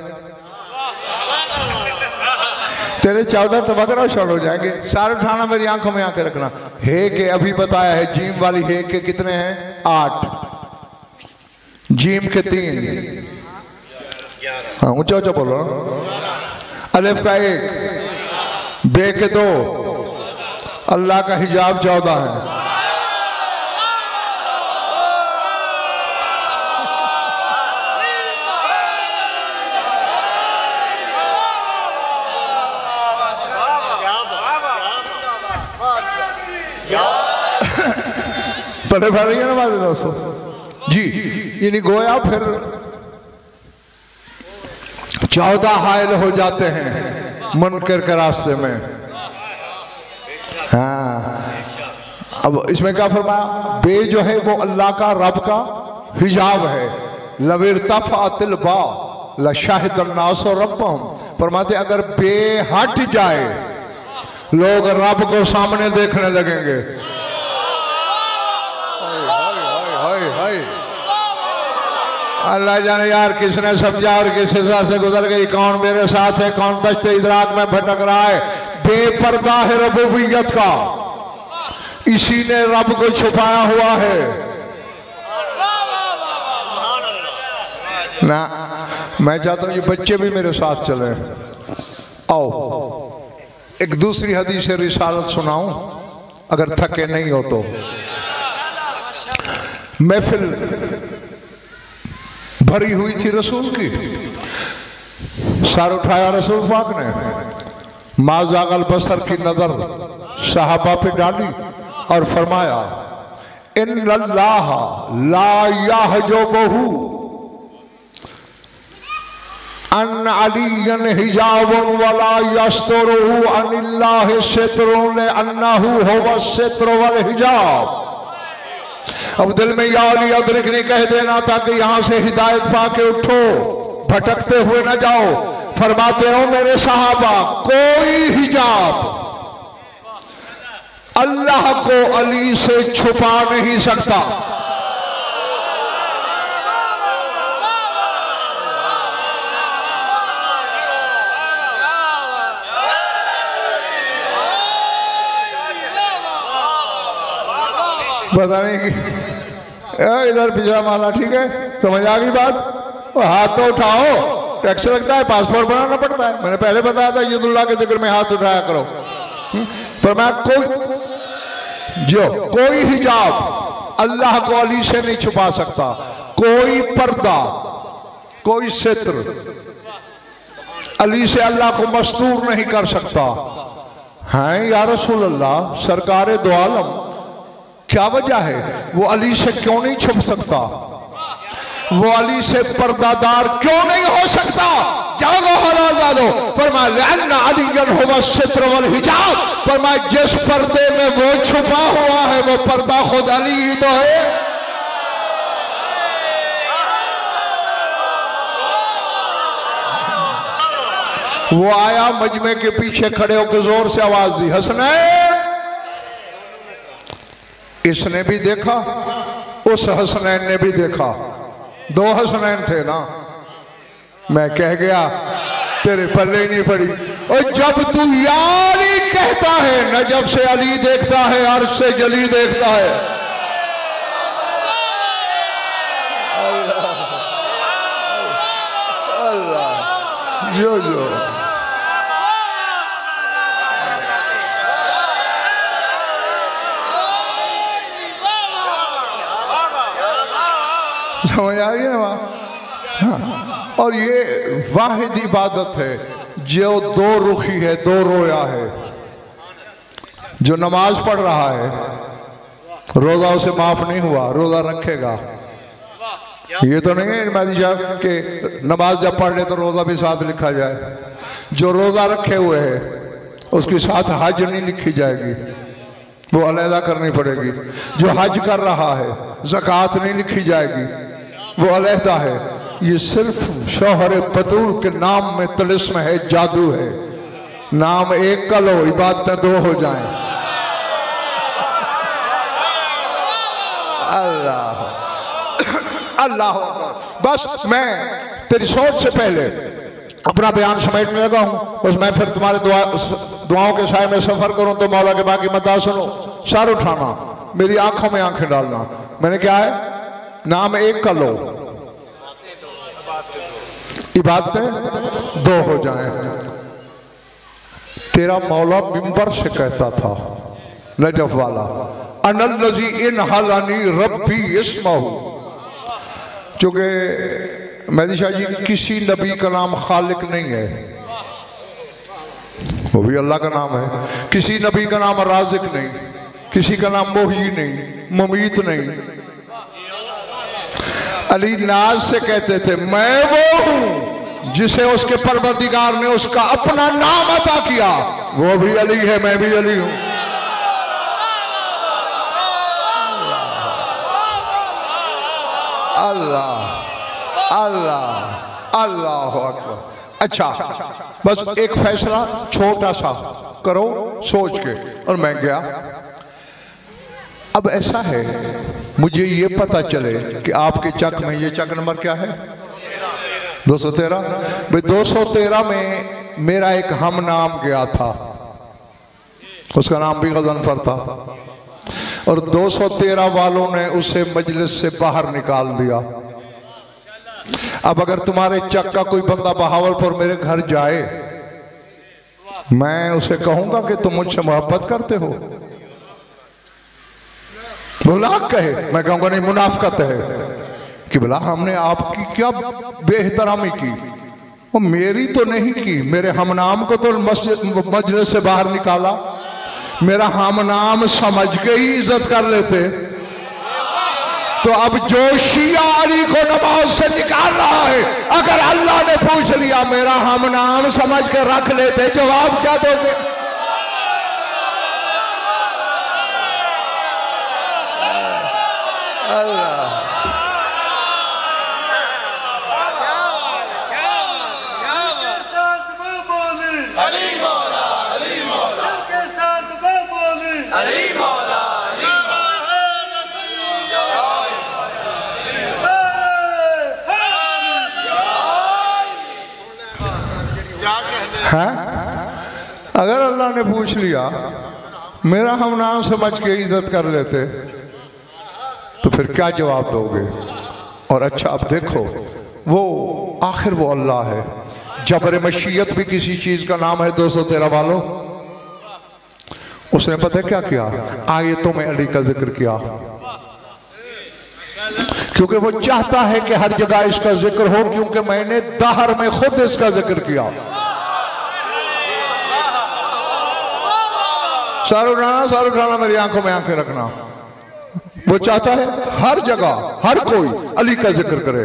A: तेरे 14 तबकरा शॉर्ट हो जाएंगे। सारे उठाना, मेरी आंखों में आके रखना। हे के अभी बताया है, जीम वाली हे के कितने हैं? 8। जीम के 3। हाँ ऊंचा ऊंचा बोलो ना। अलिफ का 1, बे के 2, अल्लाह का हिजाब 14 है। पढ़े पढ़ रही है ना बात दोस्तों जी। यानी गोया फिर 14 हायल हो जाते हैं मुनकर के रास्ते में। हाँ, अब इसमें क्या फरमाया? बे जो है वो अल्लाह का रब का हिजाब है। लविरतफ़अतिल बा लशहिदन्नास रब्बहुम, फरमाते अगर बे हट जाए लोग रब को सामने देखने लगेंगे। अल्लाह जाने यार किसने समझा और किस हिसाब से गुजर गई, कौन मेरे साथ है, कौन दश्त इदराक में भटक रहा है। बेपर्दा है रबूबियत का, इसी ने रब को छुपाया हुआ है ना। मैं चाहता हूं ये बच्चे भी मेरे साथ चले। आओ एक दूसरी हदीस रिसालत सुनाऊं अगर थके नहीं हो तो। महफिल भरी हुई थी रसूल की, सर उठाया रसूल पाक ने, माज़ागल बसर की नजर सहाबा पे डाली और फरमाया इन्नल्लाह ला यहजुबहु अन अलियन हिजाबुन वला यस्तरुहु अनिल्लाहि सित्रुन अन्नहु हुवा सित्र वल हिजाब। अब दिल में या अली अदरिक नहीं कह देना ताकि यहां से हिदायत पाके उठो, भटकते हुए ना जाओ। फरमाते हो मेरे सहाबा, कोई हिजाब अल्लाह को अली से छुपा नहीं सकता। पता नहीं कि इधर पिछड़ा माला, ठीक है, समझ आ गई बात? हाथ तो उठाओ, टैक्स लगता है, पासपोर्ट बनाना पड़ता है। मैंने पहले बताया था ईदुल्लाह के जिक्र में हाथ उठाया करो। पर मैं कोई हिजाब अल्लाह को अली से नहीं छुपा सकता, कोई पर्दा, कोई सित्र अली से अल्लाह को मस्तूर नहीं कर सकता। हैं या रसूल अल्लाह, सरकारे दो आलम, क्या वजह है? वो अली से क्यों नहीं छुप सकता? वो अली से पर्दादार क्यों नहीं हो सकता? जागो हराजादो, फरमाया अलियन हुवा सित्र वल हिजाब, फरमाया जिस पर्दे में वो छुपा हुआ है वो पर्दा खुद अली ही तो है। वो आया मजमे के पीछे खड़े होकर जोर से आवाज दी, हसनैन। इसने भी देखा, उस हसनैन ने भी देखा, दो हसनैन थे ना। मैं कह गया तेरे पल्ले ही नहीं पड़ी। और जब तू यार ही कहता है, नजब से अली देखता है, अर्श से जली देखता है। अल्लाह अल्लाह जो जो समझ आ रही है ना वहाँ? हाँ। और ये वाहिद इबादत है जो दो रुखी है, दो रोया है। जो नमाज पढ़ रहा है, रोजा उसे माफ नहीं हुआ, रोजा रखेगा। ये तो नहीं है महदी साहब के नमाज जब पढ़ ले तो रोजा भी साथ लिखा जाए। जो रोजा रखे हुए है उसके साथ हज नहीं लिखी जाएगी, वो अलहदा करनी पड़ेगी। जो हज कर रहा है ज़कात नहीं लिखी जाएगी, वो अलहदा है। ये सिर्फ शौहर बतूल के नाम में तिलिस्म है, जादू है। नाम एक का लो, इबादतें दो हो जाएं। अल्लाह अल्लाह। बस मैं तेरी सोच से पहले अपना बयान समेटने लगा हूं। बस मैं फिर तुम्हारे दुआओं के साए में सफर करूं तो मौला के बाकी मदा सुनो। सर उठाना, मेरी आंखों में आंखें डालना। मैंने क्या है? नाम एक का लो, इबादतें दो हो जाएं। तेरा मौला मिंबर से कहता था, नजफ वाला, अनल्लज़ी इन हलानी रब्बी इस्महु। चूँकि मेहदी शाह जी किसी नबी का नाम खालिक नहीं है, वो भी अल्लाह का नाम है। किसी नबी का नाम राज़िक नहीं, किसी का नाम मोही नहीं, मुमीत नहीं। अली नाज से कहते थे मैं वो हूं जिसे उसके परवरदिगार ने उसका अपना नाम अता किया, वो भी अली है, मैं भी अली हूं। अल्लाह अल्लाह अल्लाह अकबर। अच्छा, बस एक फैसला छोटा सा करो सोच के, और मैं गया। अब ऐसा है, मुझे ये पता चले कि आपके चक में, ये चक नंबर क्या है? 213। भाई 213 में मेरा एक हम नाम गया था, उसका नाम भी गजनफर था, और 213 वालों ने उसे मजलिस से बाहर निकाल दिया। अब अगर तुम्हारे चक का कोई बंदा बहावलपुर मेरे घर जाए, मैं उसे कहूंगा कि तुम मुझसे मोहब्बत करते हो? भला कहे, मैं कहूंगा नहीं, मुनाफकत है कि भला हमने आपकी क्या बेहतरामी की। वो मेरी तो नहीं की, मेरे हम नाम को तो मजलिस से बाहर निकाला। मेरा हम नाम समझ के ही इज्जत कर लेते। तो अब जो शिया अली को नमाज से निकाल रहा है, अगर अल्लाह ने पूछ लिया मेरा हम नाम समझ के रख लेते, जवाब क्या दोगे? अल्लाह है। अगर अल्लाह ने पूछ लिया मेरा हम नाम समझ के इज्जत कर लेते, तो फिर क्या जवाब दोगे? और अच्छा अब देखो, वो आखिर वो अल्लाह है। जबर मशीयत भी किसी चीज का नाम है 213 वालों। उसने पता क्या किया? आयतों में अली का जिक्र किया, क्योंकि वो चाहता है कि हर जगह इसका जिक्र हो, क्योंकि मैंने दहर में खुद इसका जिक्र किया। सारू उठाना मेरी आंखों में आंखें रखना। वो चाहता है हर जगह हर कोई अली का जिक्र करे।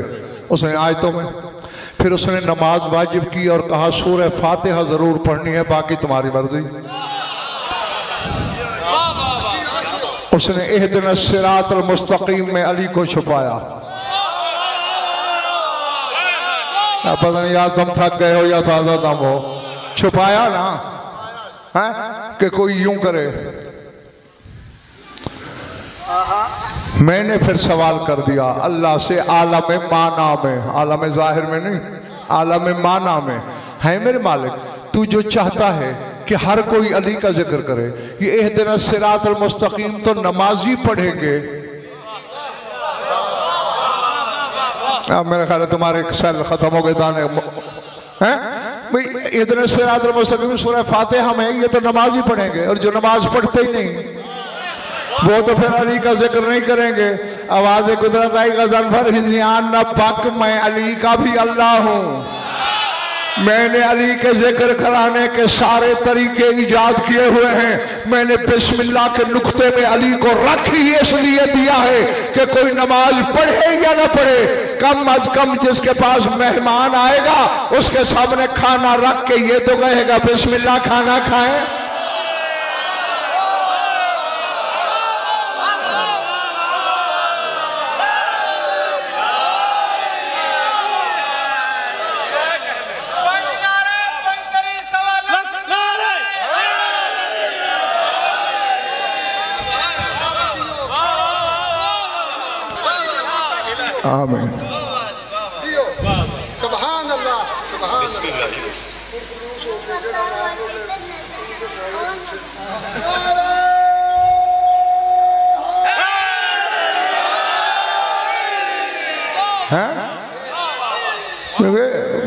A: उसने आयतों में, फिर उसने नमाज वाजिब की और कहा सूरह फातिहा जरूर पढ़नी है, बाकी तुम्हारी मर्जी। उसने इहदिना सिरातल मुस्तकीम में अली को छुपाया। पता नहीं यार तुम थक गए हो या ताजा दम हो, छुपाया ना है कि कोई यूं करे। मैंने फिर सवाल कर दिया अल्लाह से, आलम माना में, आलम जाहिर में नहीं, आलम माना में है मेरे मालिक, तू जो चाहता है कि हर कोई अली का जिक्र करे, ये इहदिना सिरातल मुस्तकीम तो नमाजी पढ़ेंगे। अब मेरे ख्याल है तुम्हारे सेल खत्म हो गए दाने हैं भाई। इहदिना सिरातल मुस्तकीम सूरह फातिहा में ये तो नमाजी पढ़ेंगे, और जो नमाज पढ़ते ही नहीं वो तो फिर अली का जिक्र नहीं करेंगे। आवाज कुदरत आई गजनफर हिजियान न पक, मैं अली का भी अल्लाह हूँ। मैंने अली के जिक्र कराने के सारे तरीके इजाद किए हुए हैं। मैंने बिस्मिल्लाह के नुक्ते में अली को रख ही इसलिए दिया है कि कोई नमाज पढ़े या ना पढ़े, कम अज कम जिसके पास मेहमान आएगा उसके सामने खाना रख के ये तो कहेगा बिस्मिल्लाह खाना खाएं। आमीन। सुभान अल्लाह, सुभान अल्लाह।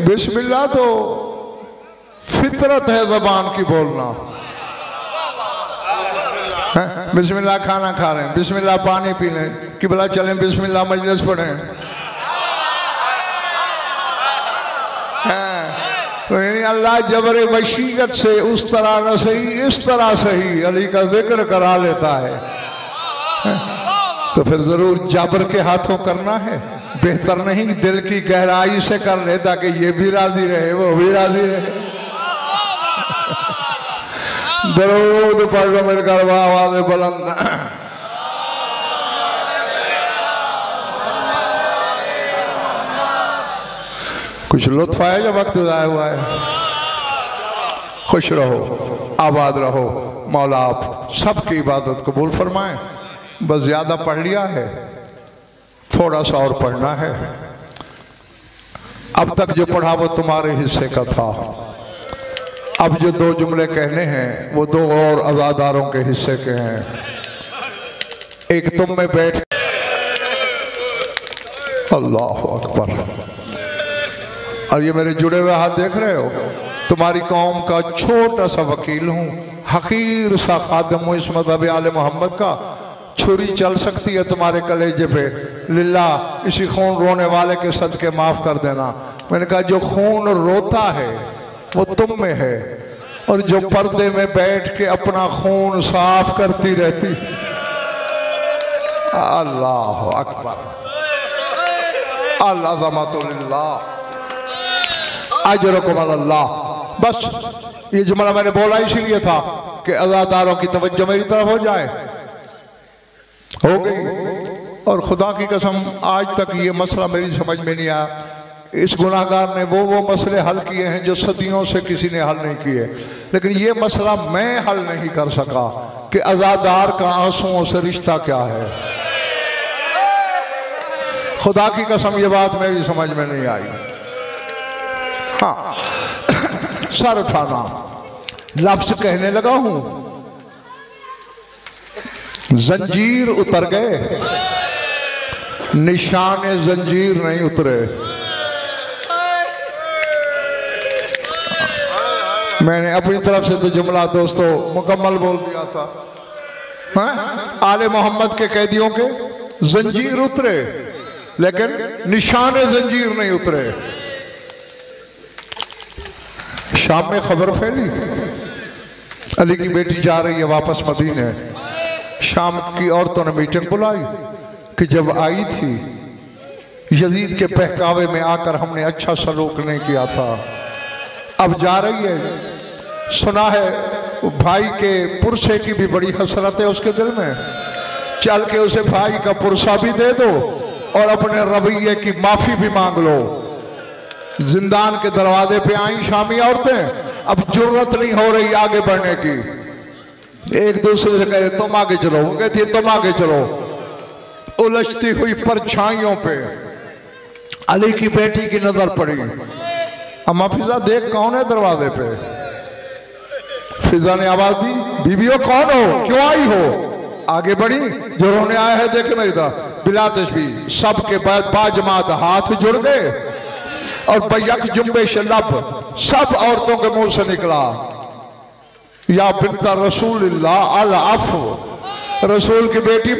A: बिस्मिल्लाह तो फितरत है जबान की बोलना। बिस्मिल्लाह खाना खा रहे हैं, बिस्मिल्लाह पानी पी लें, कि भला चलें बिस्मिल्लाह मजलिस पढ़ें। तो यानी अल्लाह जबर मशीयत से उस तरह न सही इस तरह सही अली का जिक्र करा लेता है। तो फिर जरूर जबर के हाथों करना है, बेहतर नहीं दिल की गहराई से कर ले ताकि ये भी राजी रहे वो भी राजी रहे। दरूद पढ़ लो मेरे घर आवाज बुलंद। कुछ लुत्फ आया जब वक्त ज़ाया हुआ है। खुश रहो, आबाद रहो, मौला आप सबकी इबादत कबूल फरमाएं। बस ज़्यादा पढ़ लिया है, थोड़ा सा और पढ़ना है। अब तक जो पढ़ा वो तुम्हारे हिस्से का था। अब जो दो जुमले कहने हैं वो दो और अज़ादारों के हिस्से के हैं। एक तुम में बैठ, अल्लाह अकबर। और ये मेरे जुड़े हुए हाथ देख रहे हो, तुम्हारी कौम का छोटा सा वकील हूँ, हकीर सा खादम हूँ इस मज़हब आले मोहम्मद का। छुरी चल सकती है तुम्हारे कलेजे पे, लिल्ला इसी खून रोने वाले के सदके माफ कर देना। मैंने कहा जो खून रोता है वो तुम में है, और जो पर्दे में बैठ के अपना खून साफ करती रहती। अल्लाह अकबर, अल्लाह ज़मातुल्लाह अजरकुम अल्लाह। बस ये जुमला मैंने बोला इसीलिए था कि अज़ादारों की तवज्जो मेरी तरफ हो जाए। हो गई। और खुदा की कसम आज तक ये मसला मेरी समझ में नहीं आया। इस गुनाहगार ने वो मसले हल किए हैं जो सदियों से किसी ने हल नहीं किए, लेकिन ये मसला मैं हल नहीं कर सका कि अज़ादार का आंसुओं से रिश्ता क्या है। खुदा की कसम ये बात मेरी समझ में नहीं आई। हाँ, सर उठाना लफ्ज कहने लगा हूं, जंजीर उतर गए, निशाने जंजीर नहीं उतरे। मैंने अपनी तरफ से तो जुमला दोस्तों मुकम्मल बोल दिया था। हाँ? आले मोहम्मद के कैदियों के जंजीर उतरे, लेकिन निशाने जंजीर नहीं उतरे। शाम में खबर फैली, अली की बेटी जा रही है वापस मदीने। शाम की औरतों ने मीटिंग बुलाई कि जब आई थी यजीद के बहकावे में आकर हमने अच्छा सलूक नहीं किया था, अब जा रही है। सुना है भाई के पुरसे की भी बड़ी हसरत है उसके दिल में, चल के उसे भाई का पुरसा भी दे दो और अपने रवैये की माफी भी मांग लो। जिंदान के दरवाजे पे आई शामी औरतें, अब जुर्रत नहीं हो रही आगे बढ़ने की। एक दूसरे से कह रहे तुम आगे चलो, वो कहती है तुम आगे चलो। उलझती हुई परछाइयों पे अली की बेटी की नजर पड़ी। अम्मा फिजा देख कौन है दरवाजे पे। फिजा ने आवाज दी, बीबियों कौन हो, क्यों आई हो? आगे बढ़ी, जो रोने आया है देखे मेरी तरफ। बिला तशबीह सबके बाजमात हाथ जुड़ गए और बैक जुम्बेश लब सब औरतों के मुंह से निकला, या बिन्ता रसूलिल्लाह अल अफ़्व, रसूल की बेटी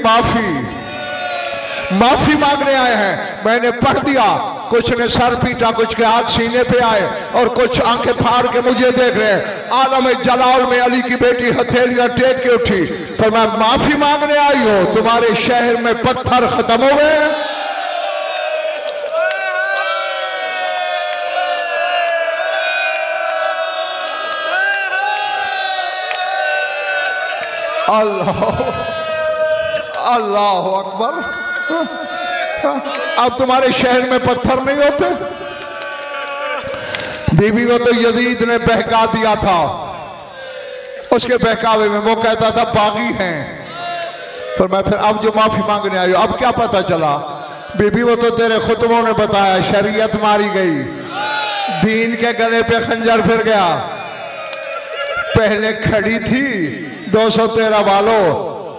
A: माफी मांगने आए हैं। मैंने पढ़ दिया, कुछ ने सर पीटा, कुछ के हाथ सीने पे आए और कुछ आंखें फाड़ के मुझे देख रहे हैं। आलम जलाल में अली की बेटी हथेलियां टेक के उठी, तो मैं माफी मांगने आई हो, तुम्हारे शहर में पत्थर खत्म हो गए। अल्लाह अकबर। अब तुम्हारे शहर में पत्थर नहीं होते। बीबी को तो यजीद ने बहका दिया था, उसके बहकावे में वो कहता था बागी हैं। पर मैं फिर अब जो माफी मांगने आई, अब क्या पता चला? बीबी वो तो तेरे खुतबों ने बताया शरीयत मारी गई, दीन के गले पे खंजर फिर गया। पहले खड़ी थी 213 वालों,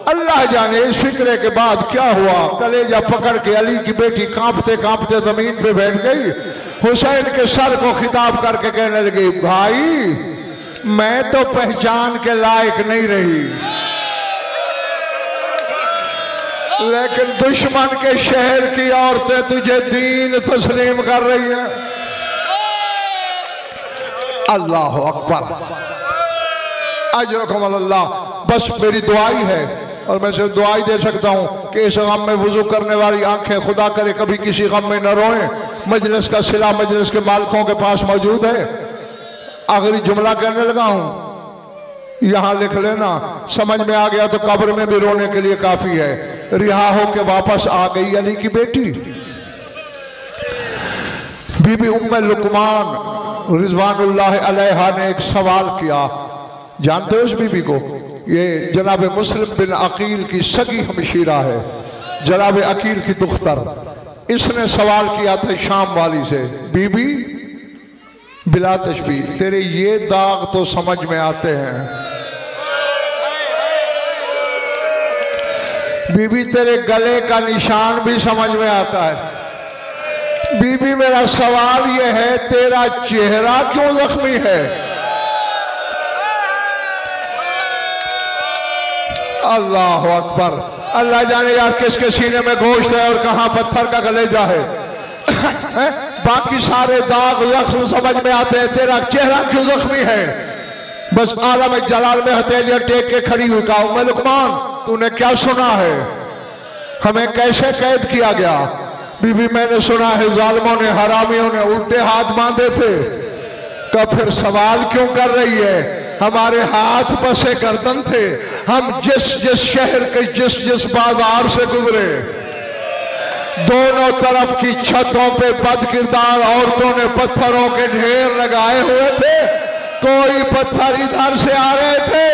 A: अल्लाह जाने इस फिक्रे के बाद क्या हुआ। कलेजा पकड़ के अली की बेटी कांपते कांपते जमीन पे बैठ गई। हुसैन के सर को खिताब करके कहने लगी, भाई मैं तो पहचान के लायक नहीं रही। लेकिन दुश्मन के शहर की औरतें तुझे दीन तस्लीम कर रही हैं। अल्लाह अकबर, अजरकुम अल्लाह। बस मेरी दुआई है और मैं सिर्फ दुआई दे सकता हूँ कि इस गम में वुजू करने वाली आंखें खुदा करे कभी किसी गम में न रोएं। मजलिस का सिला मजलिस के मालिकों के पास मौजूद है। आखिरी जुमला कहने लगा हूँ, यहाँ लिख लेना, समझ में आ गया तो कब्र में भी रोने के लिए काफी है। रिहा हो के वापस आ गई अली की बेटी बीबी उम्मे लुकमान रिजवानुल्लाह अलैहा ने एक सवाल किया। जानते हो इस बीबी को? ये जनाब मुस्लिम बिन अकील की सगी हमशीरा है, जनाब अकील की दुख्तर। इसने सवाल किया था शाम वाली से, बीबी बिला तशबी तेरे ये दाग तो समझ में आते हैं, बीबी तेरे गले का निशान भी समझ में आता है। बीबी मेरा सवाल ये है, तेरा चेहरा क्यों जख्मी है? अल्लाह अकबर। अल्लाह जाने यार किसके सीने में गोश्त है और कहां पत्थर का कलेजा है। बाकी सारे दाग जख्म समझ में आते हैं, तेरा चेहरा क्यों जख्मी है? बस आलम जलाल में हथेलियां टेक के खड़ी हुई कहा, उम्मे लुकमान तूने क्या सुना है? हमें कैसे कैद किया गया? बीबी मैंने सुना है जालिमों ने हरामियों ने उल्टे हाथ बांधे थे। कब फिर सवाल क्यों कर रही है? हमारे हाथ पसे गर्दन थे, हम जिस जिस शहर के जिस जिस बाजार से गुजरे दोनों तरफ की छतों पे बदकिरदार औरतों ने पत्थरों के ढेर लगाए हुए थे। कोई पत्थर इधर से आ रहे थे,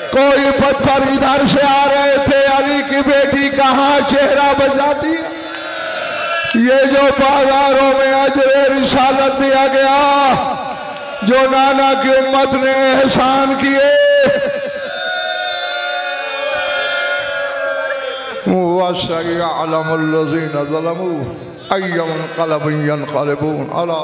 A: कोई पत्थर इधर से आ रहे थे। अली की बेटी कहाँ चेहरा बचाती? ये जो बाजारों में अजरे रिसालत दिया गया, जो नाना की उम्मत ने एहसान किए, वसयअलमुल्लज़ीना ज़लमू अय्युम क़लबिन यनक़लिबून अला